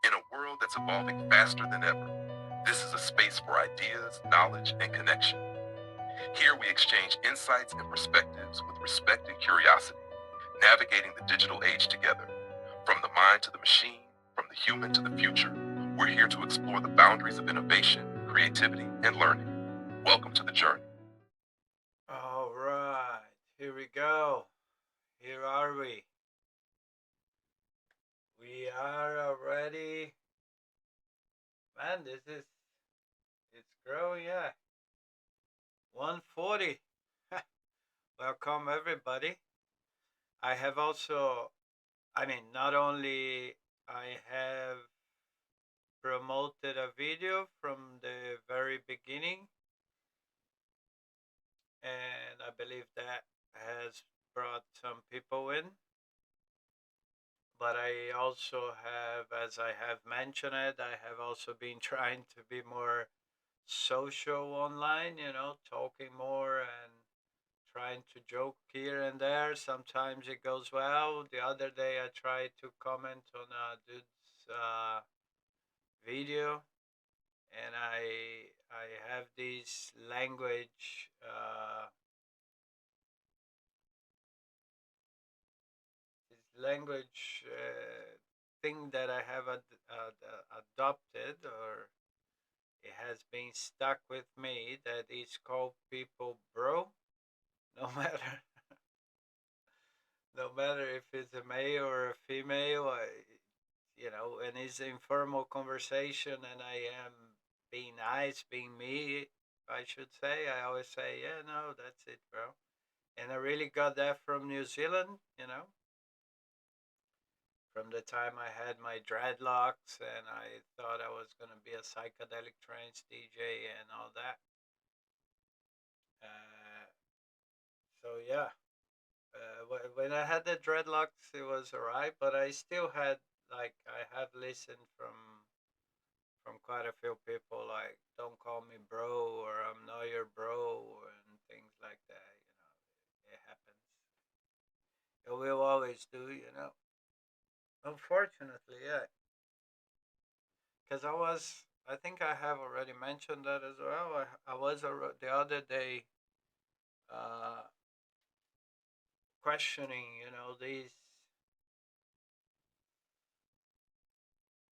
In a world that's evolving faster than ever, this is a space for ideas, knowledge, and connection. Here we exchange insights and perspectives with respect and curiosity, navigating the digital age together. From the mind to the machine, from the human to the future, we're here to explore the boundaries of innovation, creativity, and learning. Welcome to the journey. All right, here we go. Here are we. We are already. Man, it's growing, yeah. 140. Welcome, everybody. I have also, not only I have promoted a video from the very beginning, and I believe that has brought some people in. But I also have, as I have mentioned it, I have also been trying to be more social online, talking more and trying to joke here and there. Sometimes it goes well. The other day I tried to comment on a dude's video, and I have this language thing that I have adopted, or it has been stuck with me, that is called people bro. No matter no matter if it's a male or a female, and it's informal conversation, and I am being nice, being me, I should say. I always say, yeah, no, that's it, bro. And I really got that from New Zealand, from the time I had my dreadlocks and I thought I was going to be a psychedelic trance DJ and all that. Uh, so, yeah, when I had the dreadlocks, it was alright, but I still had, like, I have listened from quite a few people, like, don't call me bro, or I'm not your bro, and things like that. It happens. It will always do. Unfortunately, yeah. Because I think I have already mentioned that as well. I was the other day uh, questioning, these,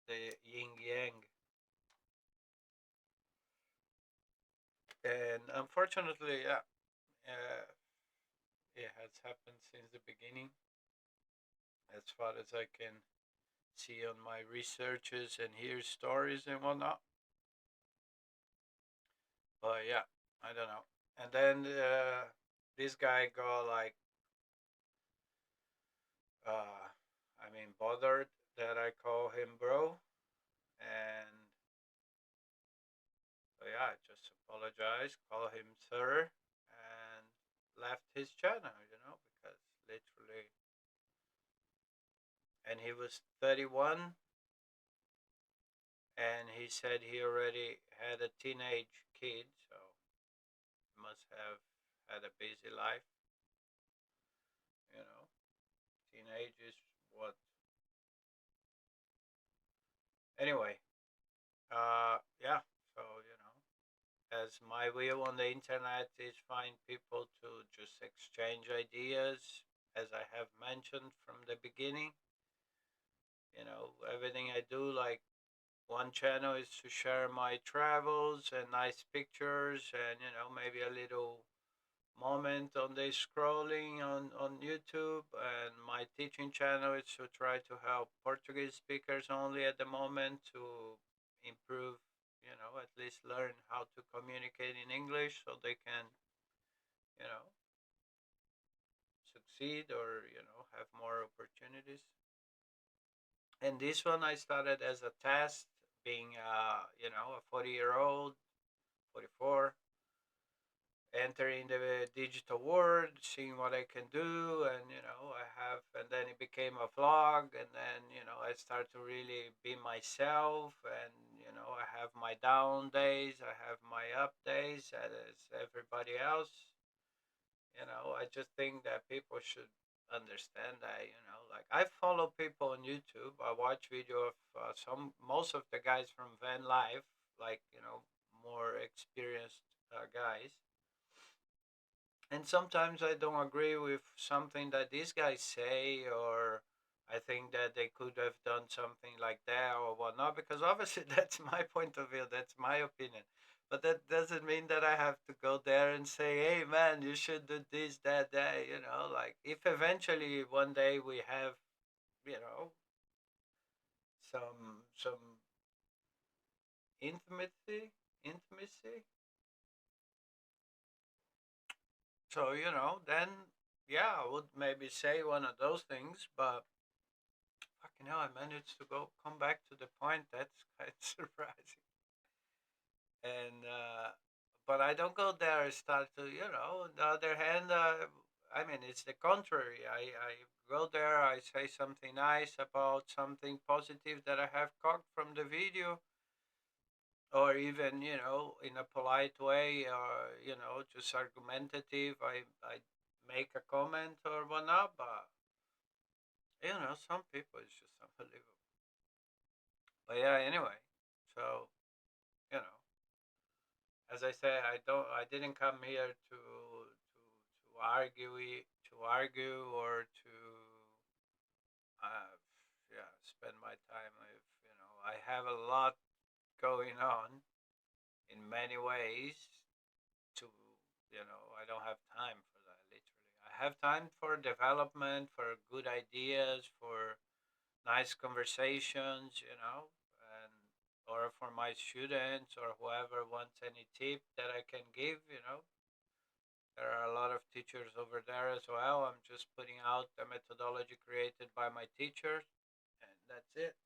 the yin yang. And unfortunately, yeah, it has happened since the beginning, as far as I can see on my researches and hear stories and whatnot. But yeah, I don't know. And then this guy got like, bothered that I call him bro, and so yeah, I just apologized, call him sir, and left his channel, because literally, and he was 31, and he said he already had a teenage kid, so he must have had a busy life, you know. Teenage is what? Anyway, yeah, so, as my will on the internet is find people to just exchange ideas, as I have mentioned from the beginning. Everything I do, like, one channel is to share my travels and nice pictures, and maybe a little moment on the scrolling on YouTube, and my teaching channel is to try to help Portuguese speakers only at the moment to improve, at least learn how to communicate in English so they can, you know, succeed, or, have more opportunities. And this one I started as a test, being, a 40-year-old, 44, entering the digital world, seeing what I can do, and and then it became a vlog, and then I start to really be myself, and I have my down days, I have my up days, as everybody else. I just think that people should understand that, like I follow people on YouTube. I watch video of most of the guys from van life, like more experienced guys, and sometimes I don't agree with something that these guys say, or I think that they could have done something like that or whatnot, because obviously that's my point of view, that's my opinion. But that doesn't mean that I have to go there and say, hey man, you should do this, that, like if eventually one day we have, you know, some intimacy. So, then yeah, I would maybe say one of those things, but fucking hell, I managed to come back to the point. That's quite surprising. And but I don't go there and start to, On the other hand, I mean, it's the contrary. I go there, I say something nice about something positive that I have caught from the video, or even, in a polite way, or just argumentative. I make a comment or whatnot, but some people it's just unbelievable. But yeah, anyway, so you know, as I say, I didn't come here to argue or to uh, yeah, spend my time with. I have a lot going on in many ways. To I don't have time for that. Literally, I have time for development, for good ideas, for nice conversations, and or for my students or whoever wants any tip that I can give. There are a lot of teachers over there as well. I'm just putting out the methodology created by my teachers, and that's it.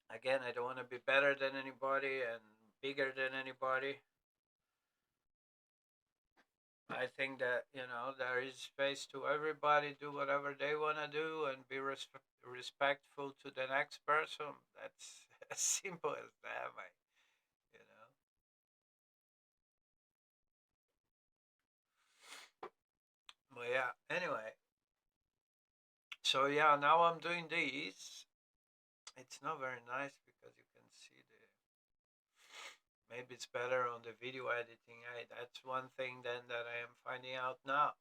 Again, I don't want to be better than anybody and bigger than anybody. I think that there is space to everybody do whatever they want to do and be respectful to the next person. That's as simple as that, mate. You know. But yeah. Anyway, so yeah, now I'm doing this. It's not very nice because you can see the. Maybe it's better on the video editing. That's one thing then that I am finding out now.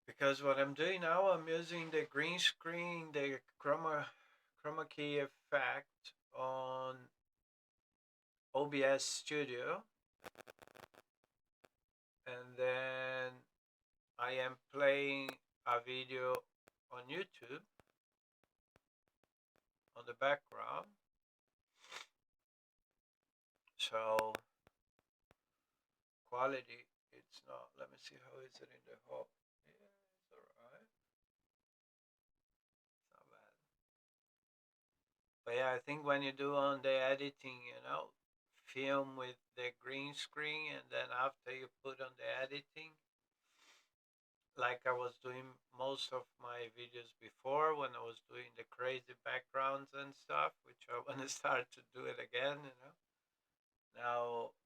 Because what I'm doing now, I'm using the green screen, the chroma key effect on OBS Studio, and then I am playing a video on YouTube on the background. So quality, it's not. Let me see how is it in the home. Yeah, it's alright. It's not bad. But yeah, I think when you do on the editing, film with the green screen, and then after you put on the editing, like I was doing most of my videos before when I was doing the crazy backgrounds and stuff, which I want to start to do it again. Now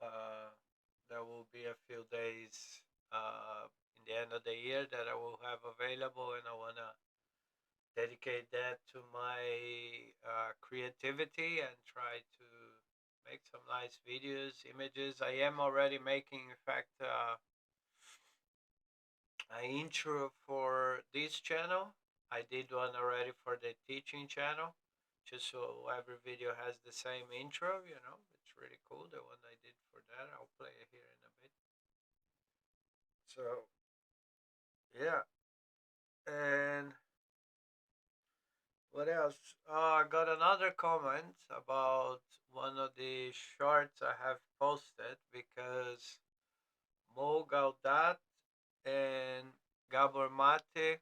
there will be a few days in the end of the year that I will have available, and I want to dedicate that to my creativity and try to make some nice videos, images. I am already making, in fact, an intro for this channel. I did one already for the teaching channel, just so every video has the same intro. It's really cool. The one I did for that, I'll play it here in a bit. So yeah, and what else? I got another comment about one of the shorts I have posted because Mo Gaudat and Gabor Mate.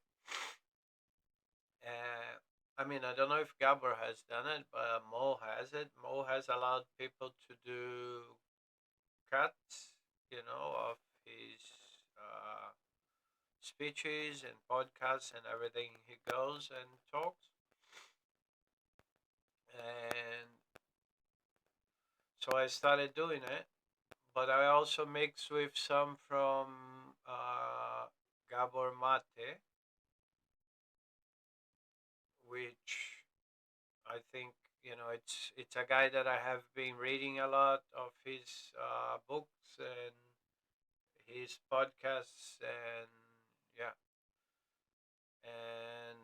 I mean, I don't know if Gabor has done it, but Mo has it. Mo has allowed people to do cuts, of his uh, speeches and podcasts and everything he goes and talks. And so I started doing it, but I also mix with some from Gabor Mate, which I think it's a guy that I have been reading a lot of his books and his podcasts, and yeah, and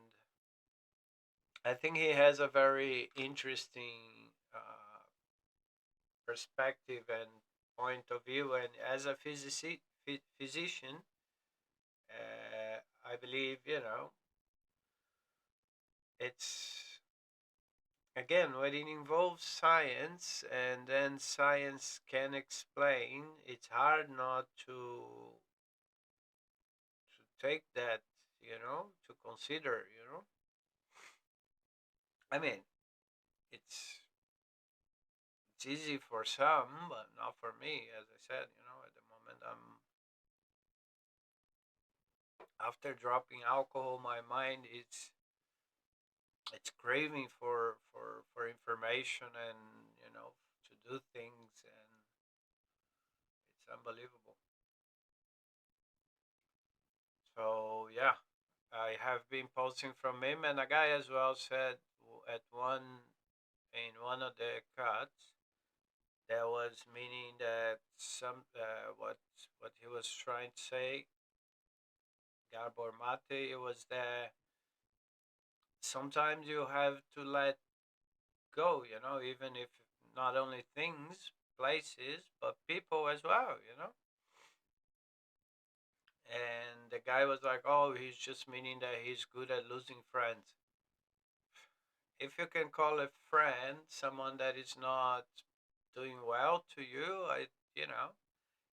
I think he has a very interesting perspective and point of view. And as a physician, I believe it's again when it involves science and then science can explain. It's hard not to take that, to consider. I mean, it's it's easy for some, but not for me. As I said, at the moment I'm after dropping alcohol, my mind is it's craving for information and to do things, and it's unbelievable. So yeah, I have been posting from him, and a guy as well said at one of the cuts that was meaning that some what he was trying to say, Gabor Mate, it was that sometimes you have to let go, even if not only things, places, but people as well, And the guy was like, "Oh, he's just meaning that he's good at losing friends." If you can call a friend someone that is not doing well to you,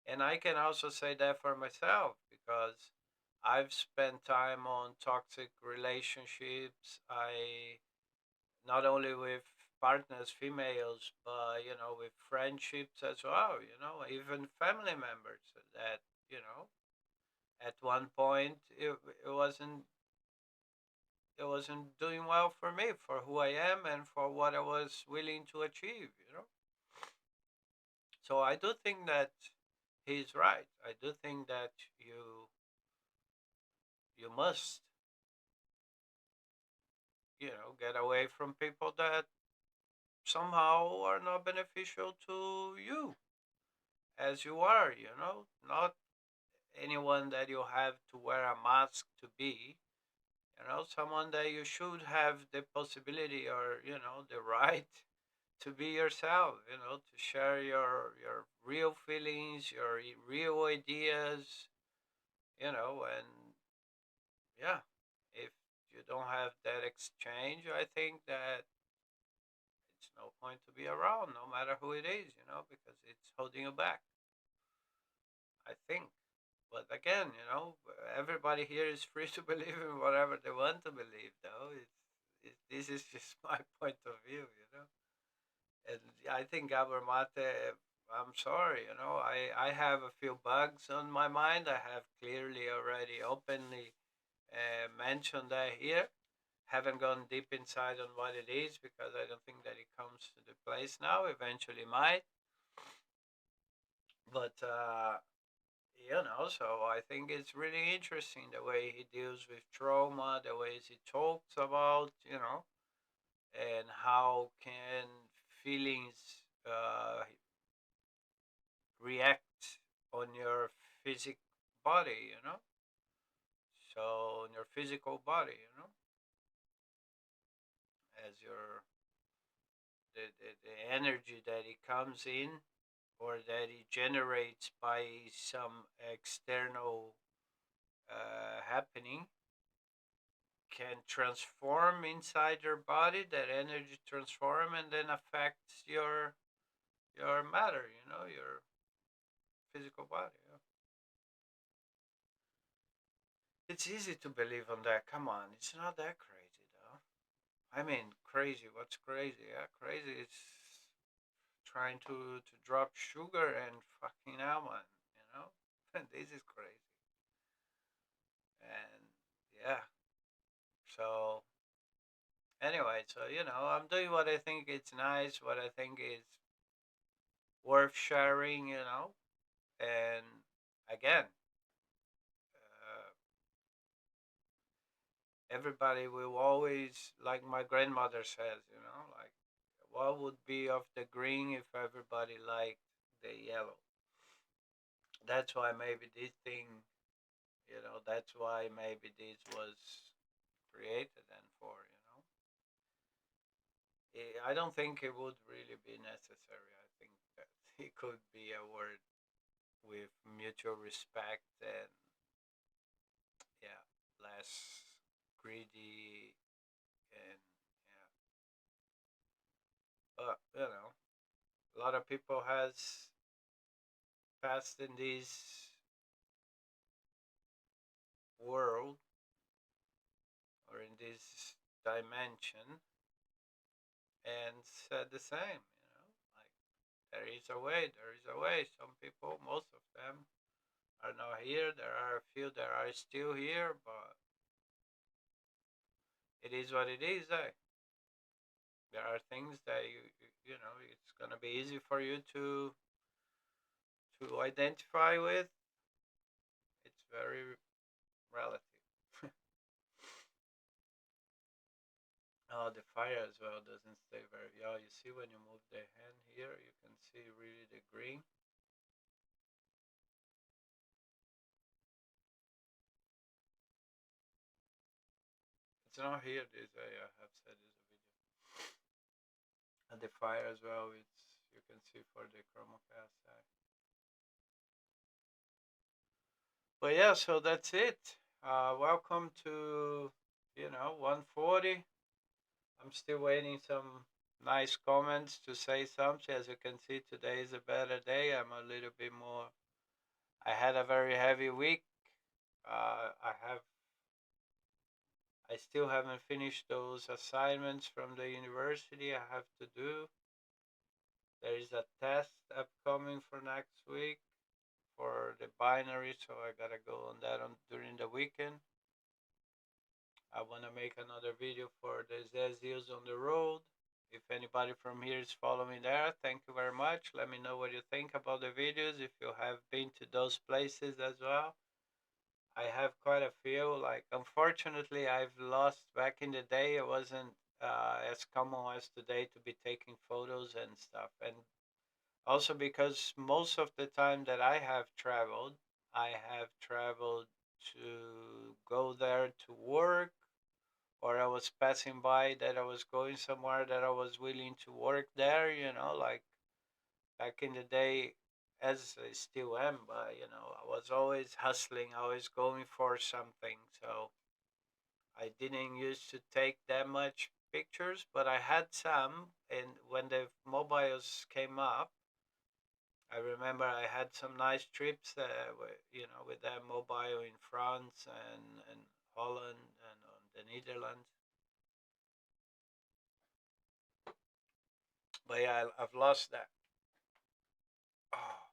and I can also say that for myself because I've spent time on toxic relationships. I not only with partners, females, but with friendships as well. Even family members that at one point it wasn't doing well for me, for who I am, and for what I was willing to achieve. So I do think that he's right. I do think that you must get away from people that somehow are not beneficial to you as you are. Not anyone that you have to wear a mask to be. Someone that you should have the possibility or the right to be yourself, to share your real feelings, your real ideas, and yeah, if you don't have that exchange, I think that it's no point to be around, no matter who it is, because it's holding you back, I think. But again, everybody here is free to believe in whatever they want to believe, though. This is just my point of view. And I think Gabor Mate, I'm sorry, I have a few bugs on my mind. I have clearly already openly mentioned that here. Haven't gone deep inside on what it is because I don't think that it comes to the place now. Eventually might. But, so I think it's really interesting the way he deals with trauma, the ways he talks about, and how can feelings react on your physic body, so on your physical body, as the energy that it comes in or that it generates by some external happening can transform inside your body. That energy transform and then affects your matter, your physical body. It's easy to believe on that. Come on, it's not that crazy though. I mean, crazy. What's crazy? Yeah, crazy is trying to drop sugar and fucking almond. This is crazy. And yeah. So anyway, so I'm doing what I think it's nice, what I think is worth sharing. And again, everybody will always, like my grandmother says, like, what would be of the green if everybody liked the yellow? That's why maybe this thing, that's why maybe this was created and for, I don't think it would really be necessary. I think that it could be a word with mutual respect and, yeah, less greedy and, yeah. But, a lot of people has passed in this world or in this dimension and said the same, like, there is a way, there is a way. Some people, most of them, are not here. There are a few that are still here, but it is what it is. There are things that it's gonna be easy for you to identify with. It's very relative. Oh, the fire as well doesn't stay very. Yeah, you see when you move the hand here, you can see really the green. It's not here. This I have said is a video. And the fire as well. It's you can see for the chromacast. But yeah, so that's it. Welcome to 140. I'm still waiting some nice comments to say something. As you can see, today is a better day. I'm a little bit more. I had a very heavy week. I still haven't finished those assignments from the university I have to do. There is a test upcoming for next week for the binary, so I gotta go on that during the weekend. I wanna make another video for the zzAta06122024 on the road. If anybody from here is following there, thank you very much. Let me know what you think about the videos. If you have been to those places as well, I have quite a few. Like, unfortunately, I've lost back in the day. It wasn't as common as today to be taking photos and stuff. And also because most of the time that I have traveled to go there to work, or I was passing by that I was going somewhere that I was willing to work there, like back in the day, as I still am, but I was always hustling, always going for something. So I didn't used to take that much pictures, but I had some. And when the mobiles came up, I remember I had some nice trips, with that mobile in France and Holland and on the Netherlands. But yeah, I've lost that. Oh,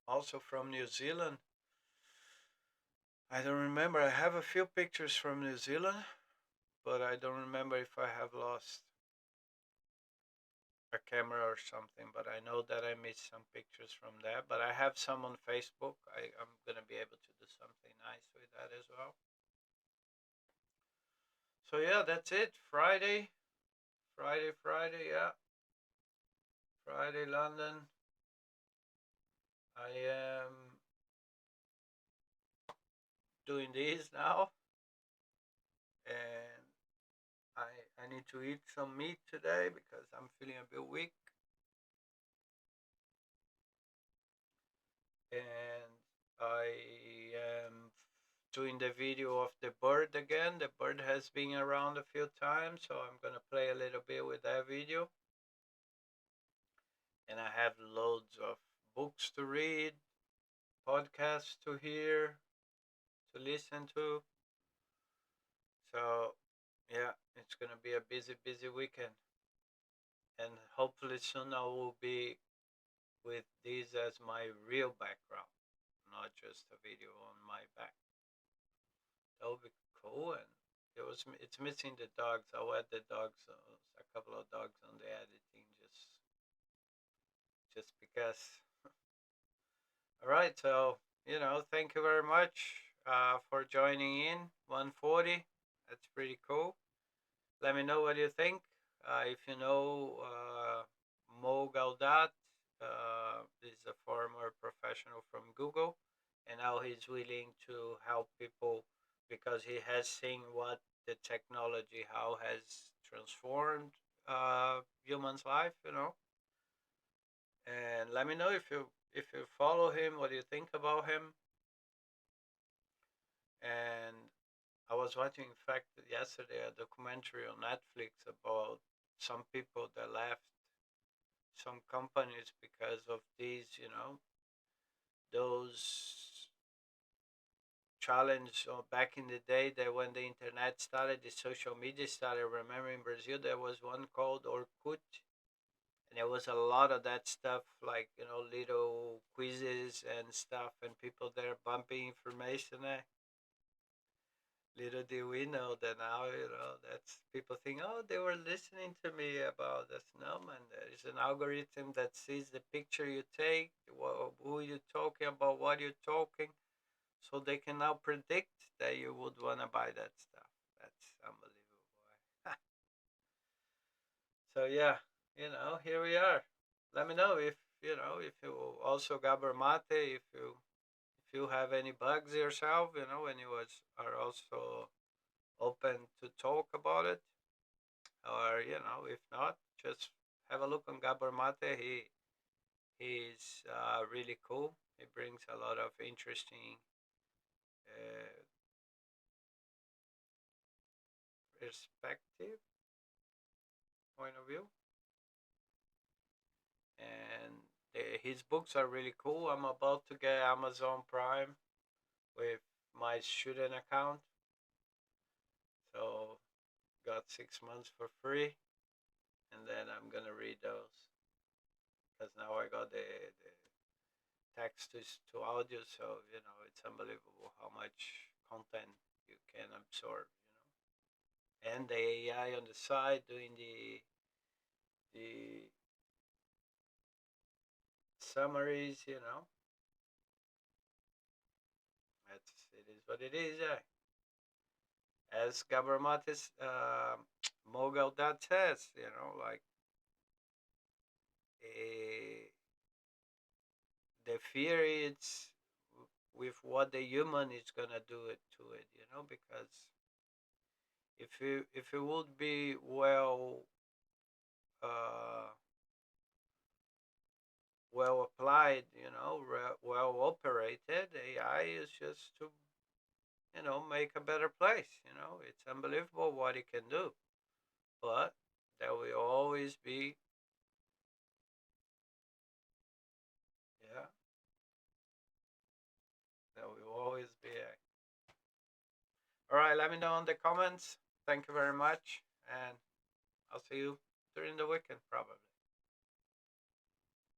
also from New Zealand. I don't remember. I have a few pictures from New Zealand, but I don't remember if I have lost a camera or something. But I know that I missed some pictures from there. But I have some on Facebook. I'm gonna be able to do something nice with that as well. So yeah, that's it. Friday. Yeah, Friday, London. I am doing this now, and I need to eat some meat today because I'm feeling a bit weak. And I am doing the video of the bird again. The bird has been around a few times, so I'm gonna play a little bit with that video. And I have loads of books to read, podcasts to hear, to listen to. So yeah, it's gonna be a busy weekend. And hopefully soon I will be with this as my real background, not just a video on my back. That would be cool. And it's missing the dogs. I'll add the dogs, a couple of dogs on the editing, just because All right, so thank you very much for joining in. 140, that's pretty cool. Let me know what you think. If you know Mo Gaudat, is a former professional from Google, and now he's willing to help people because he has seen what the technology how has transformed humans' life. And let me know if you follow him, what do you think about him. And I was watching, in fact, yesterday a documentary on Netflix about some people that left some companies because of these, those challenge back in the day that when the internet started, the social media started. Remember in Brazil there was one called Orkut, and there was a lot of that stuff, like little quizzes and stuff, and people there bumping information. Little do we know that now, that's people think, oh, they were listening to me about this. No, man, there is an algorithm that sees the picture you take, who you're talking about, what you're talking, so they can now predict that you would want to buy that stuff. That's unbelievable. So yeah, here we are. Let me know if you also Gabor Mate, if you have any bugs yourself, when you are also open to talk about it, or if not, just have a look on Gabor Mate. He's really cool. He brings a lot of interesting uh, perspective, point of view, and his books are really cool. I'm about to get Amazon Prime with my student account, so got 6 months for free, and then I'm gonna read those because now I got the text to audio, so it's unbelievable how much content you can absorb. And the AI on the side doing the summaries. It is what it is. As Gabramatis Mogul that says, like eh, the fear is with what the human is gonna do it to it, because if it would be uh, well applied, well operated, AI is just to make a better place. It's unbelievable what it can do, but there will always be, yeah, there will always be a. All right, let me know in the comments. Thank you very much, and I'll see you during the weekend probably.